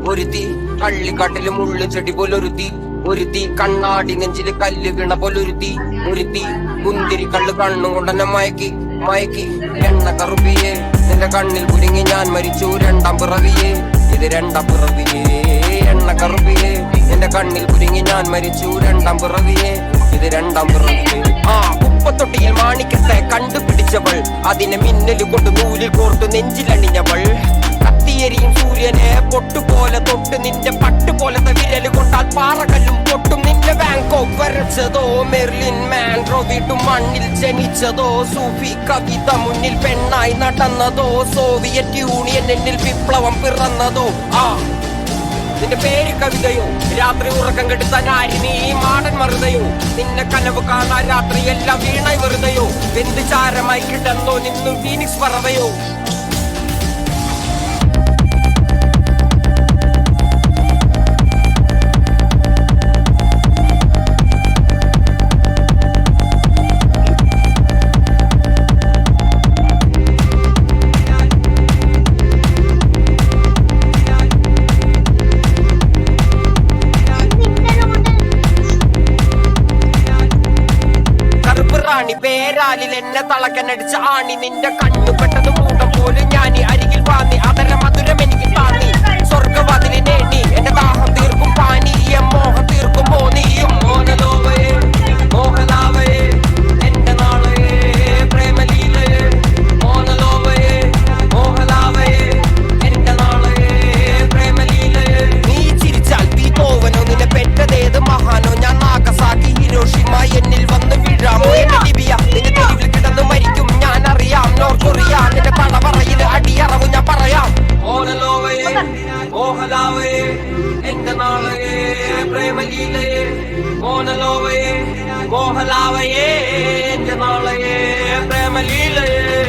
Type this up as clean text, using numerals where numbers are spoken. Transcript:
ഒരുത്തി കള്ളിക്കാട്ടില് മുള്ളു ചെടി പോലൊരുത്തി, ഒരുത്തി കണ്ണാടി നെഞ്ചില് കല്ല് വീണ പോലൊരുത്തി, ഒരുത്തി മുന്തിരി കള്ള് കണ്ണും കൊണ്ടെന്നെ മയക്കി എണ്ണ കറുപ്പിയെ നിന്റെ കണ്ണിൽ കുരുങ്ങി ഞാൻ മരിച്ചു രണ്ടാം പിറവിയെ, ഇത് രണ്ടാം പിറവിയെ. എണ്ണ കറുപ്പിയെ നിന്റെ കണ്ണിൽ കുരുങ്ങി ഞാൻ മരിച്ചു രണ്ടാം പിറവിയെ, ഇത് രണ്ടാം പിറവിയെ. കുപ്പത്തൊട്ടിയിൽ മാണിക്കത്തെ കണ്ടുപിടിച്ചവൾ, അതിനെ മിന്നല് കൊണ്ട് നൂലിൽ കോർത്തു നെഞ്ചിലണിഞ്ഞവൾ. കത്തിയെരിയും സൂര്യനെ പൊട്ടുപോലെ തൊട്ട് നിന്റെ പട്ടുപോലത്തെ വിരല് കൊണ്ടാൽ പാറകല്ലും പൊട്ടും. നിന്റെ ബാങ്കോക്ക് വരച്ചതോ മെർലിൻ മാൻഡ്രോ വീട്ടും മണ്ണിൽ ജനിച്ചതോ, സൂഫി കവിത മുന്നിൽ പെണ്ണായി നടന്നതോ, സോവിയറ്റ് യൂണിയൻ എന്നിൽ വിപ്ലവം പിറന്നതോ. നിന്റെ പേര് കവിതയോ, രാത്രി ഉറക്കം കെടുത്താൻ ആരിനി മാടൻ മറുതയോ, നിന്നെ കനവ് കാണാൻ രാത്രി എല്ലാം വീണായി വെറുതെയോ, എന്ത് ചാരമായി കിടന്നോ നിന്നും ഫീനിക്സ് പറവയോ. പേരാലിൽ എന്നെ തളക്കനടിച്ച ആണി, നിന്റെ കണ്ണു പെട്ടത് മൂടം പോലും ഞാൻ അരികിൽ വാങ്ങി, അതര മധുരം എനിക്ക് താങ്ങി. സ്വർഗവാതിലിനേണി എന്റെ ദാഹം തീർക്കും പാനീയം, മോഹം തീർക്കും മോനിയും. മോനലോവയെ മോഹലാവയെ എന്റെ നാളയെ പ്രേമലീലയെ, മോനലോവയെ മോഹലാവയെ എന്റെ നാളയെ പ്രേമലീലയെ. നീ ചിരിച്ചാൽ തീ പോവനോ, നിന്നെ പെറ്റതേത് മഹാനോ, ഞാൻ നാഗസാക്കി ഹിരോഷിമ എന്നിൽ വന്ന് വീഴാമോ. നിന്റെ തെരുവിൽ കിടന്ന് മരിക്കും ഞാൻ അറിയാം, നോർത്ത് കൊറിയ നിന്റെ തടവറയിൽ അടിയറവ് ഞാൻ പറയാം. മോനലോവയെ മോഹലാവയെ എന്റെ നാളയെ പ്രേമലീലയെ, മോനലോവയെ മോഹലാവയെ എന്റെ നാളയെ പ്രേമലീലയെ.